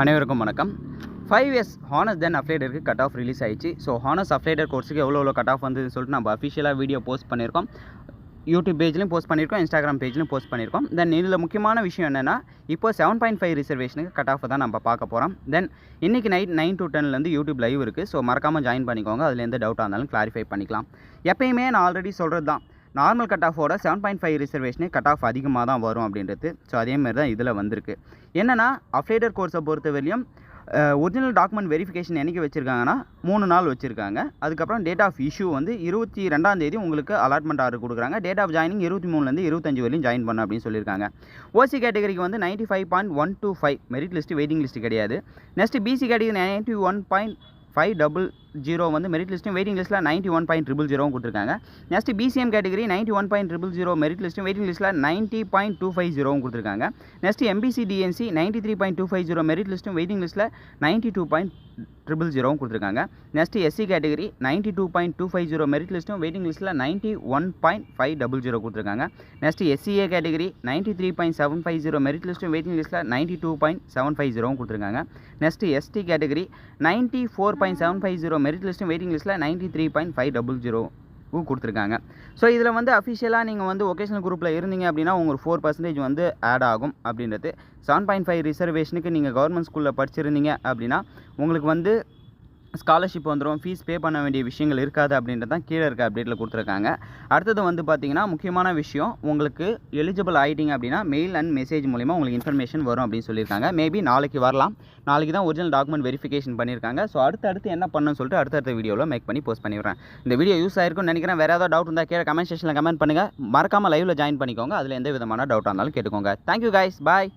அனைவருக்கும் வணக்கம். 5 years honours தென் அஃப்லேடருக்கு cut off release ஆயிடுச்சு. ஸோ ஹானஸ் அஃப்லேடர் கோர்ஸுக்கு எவ்வளோ கட் ஆஃப் வந்துன்னு சொல்லிட்டு நம்ம அஃபிஷியலாக வீடியோ போஸ்ட் பண்ணியிருக்கோம். யூடியூப் பேஜ்லையும் போஸ்ட் பண்ணியிருக்கோம், இன்ஸ்டாகிராம் பேஜ்லையும் போஸ்ட் பண்ணியிருக்கோம். தென் இதில் முக்கியமான விஷயம் என்னென்னா, இப்போ 7.5 ரிசர்வேஷனுக்கு கட் ஆஃப் தான் நம்ம பார்க்க போகிறோம். தென் இன்றைக்கி நைட் 9 to 10 யூடியூப் லைவ் இருக்குது. ஸோ மறக்காமல் ஜாயின் பண்ணிக்கோங்க. அதில் எந்த டவுட்டாக இருந்தாலும் கிளாரிஃபை பண்ணிக்கலாம். எப்பயுமே நான் ஆல்ரெடி சொல்கிறது தான், நார்மல் கட் ஆஃபோட 7.5 ரிசர்வேஷனே கட் ஆஃப் அதிகமாக தான் வரும் அப்படின்றது. ஸோ அதேமாதிரி தான் இதில் வந்திருக்கு. என்னென்னா, அஃப்லேடர் கோர்ஸை பொறுத்தவரையும் ஒரிஜினல் டாக்குமெண்ட் வெரிஃபிகேஷன் என்றைக்கு வச்சுருக்காங்கன்னா 3 நாள் வச்சுருக்காங்க. அதுக்கப்புறம் டேட் ஆஃப் இஷ்யூ வந்து 22 உங்களுக்கு அலாட்மெண்ட் ஆர்டர் கொடுக்குறாங்க. டேட் ஆஃப் ஜாயினிங் 23 25 வரையும் ஜாயின் பண்ண அப்படின்னு சொல்லியிருக்காங்க. ஓசி கேட்டகரிக்கு வந்து 95.125 மெரிட் லிஸ்ட்டு, வெயிட்டிங் லிஸ்ட்டு கிடையாது. நெக்ஸ்ட்டு பிசி கேட்டகரி 91.500 வந்து மெரிட் லிஸ்ட்டும் வெயிட்டிங் லிஸ்ட்டில் 91.000 கொடுத்துருக்காங்க. நெக்ஸ்ட்டு பிசிஎம் கேட்டகரி 91.000 மெரிட் லிஸ்ட்டும் வெயிட்டிங் லிஸ்ட்டில் 90.250 கொடுத்துருக்காங்க. நெக்ஸ்ட்டு எம்பிசி டிஎன்சி 93.250 மெரிட் லிஸ்ட்டும் வெயிட்டிங் லிஸ்ட்டில் 92.000 கொடுத்துருக்காங்க. நெக்ஸ்ட்டு எஸ்சி கேட்டகரி 92.250 மெரிட் லிஸ்ட்டும் வெயிட்டிங் லிஸ்ட்டில் 91.500 கொடுத்துருக்காங்க. நெக்ஸ்ட்டு எஸ்சிஏ கேட்டகரி 93.750 மெரிட் லிஸ்ட்டும் வெயிட்டிங் லிஸ்ட்டில் 92.750 கொடுத்துருக்காங்க. நெக்ஸ்ட்டு எஸ்டி கேட்டகரி 94.750 மெரிட் லிஸ்ட்டும் வெயிட்டிங் லிஸ்ட்டில் 93.500 கொடுத்துருக்காங்க. ஸோ இதில் வந்து அஃபிஷியலாக நீங்கள் வந்து ஒகேஷனல் குரூப்பில் இருந்தீங்க அப்படின்னா உங்களுக்கு 4% வந்து ஆட் ஆகும் அப்படின்றது. 7.5 ரிசர்வேஷனுக்கு நீங்கள் கவர்மெண்ட் ஸ்கூலில் படிச்சிருந்தீங்க அப்படின்னா உங்களுக்கு வந்து ஸ்காலர்ஷிப் வந்துடும், ஃபீஸ் பே பண்ண வேண்டிய விஷயங்கள் இருக்காது அப்படின்றது தான் கீழே இருக்க அப்டேட்டில் கொடுத்துருக்காங்க. அடுத்தது வந்து பார்த்திங்கன்னா, முக்கியமான விஷயம், உங்களுக்கு எலிஜிபிள் ஆகிட்டிங்க அப்படின்னா மெயில் அண்ட் மெசேஜ் மூலிமா உங்களுக்கு இன்ஃபர்மேஷன் வரும் அப்படின்னு சொல்லியிருக்காங்க. மேபி நாளைக்கு வரலாம். நாளைக்கு தான் ஒரிஜினல் டாக்குமெண்ட் வெரிஃபிகேஷன் பண்ணியிருக்காங்க. ஸோ அடுத்து என்ன பண்ணணும்னு சொல்லிட்டு அடுத்த வீடியோவில் மேக் பண்ணி போஸ்ட் பண்ணிடுறேன். இந்த வீடியோ யூஸ் ஆயிருக்கும்னு நினைக்கிறேன். வேறு ஏதாவது டவுட் இருந்தால் கீழே கமெண்ட் செக்ஷனில் கமெண்ட் பண்ணுங்கள். மறக்காமல் லைவில் ஜாயின் பண்ணிக்கோங்க. அதில் எந்த விதமான டவுட்டாக இருந்தாலும் கேட்டுக்கோங்க. தேங்க்யூ கைஸ், பாய்.